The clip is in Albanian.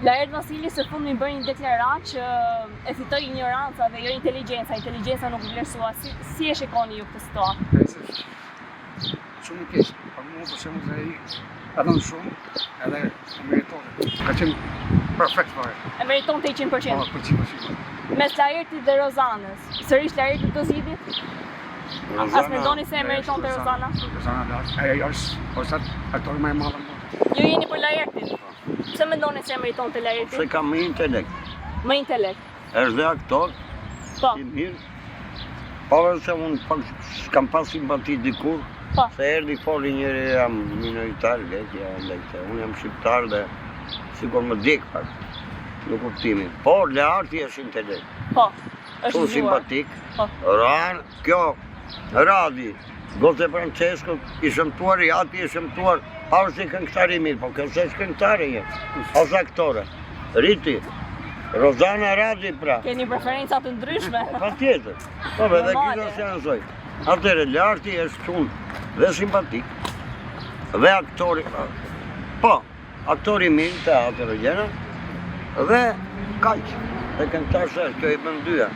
Laert Vasili së fund mi bëri një deklaratë që e fitoi ignoranca dhe jo inteligjenca. Inteligjenca nuk vlerësua. Si e shikoni ju këtë situatë? Shumë keq. Për mua për shembull ai ka dhënë shumë, edhe e meriton. Ka qenë perfekt fare. E meriton të 100%. Po, 100%. Mes Laertit dhe Rozanës, sërish Laerti do zgjidhni? As mendoni se e meriton të Rozana? Rozana është aktori më i madh në botë. Ju jeni për Laertin? Pse mendoni se e meriton të Laerti? Se ka më intelekt. Më intelekt. Është dhe aktor, Po. i mirë. Por se unë pak s'kam pas simpati dikur, Po. se erdhi foli njëri jam minoritar, unë jam shqiptar dhe sikur më dik pak, në kuptimin. Por Laerti është intelekt. Po. Është Shumë zgjuar. simpatik. Po. Kjo Radi, Gote Francesco, i shëmtuar, i ati i shëmtuar, është i këngëtari mirë, po kjo se është këngëtari një, është aktore. Riti, Rozana Radi pra. Keni preferenca të ndryshme? Pa tjetër, po edhe kjo se janë. Atëre, Laerti është shumë dhe simpatik, dhe aktori, po, aktori mirë, teatr e gjena, dhe kaq, dhe këngëtar se kjo i bën dyja.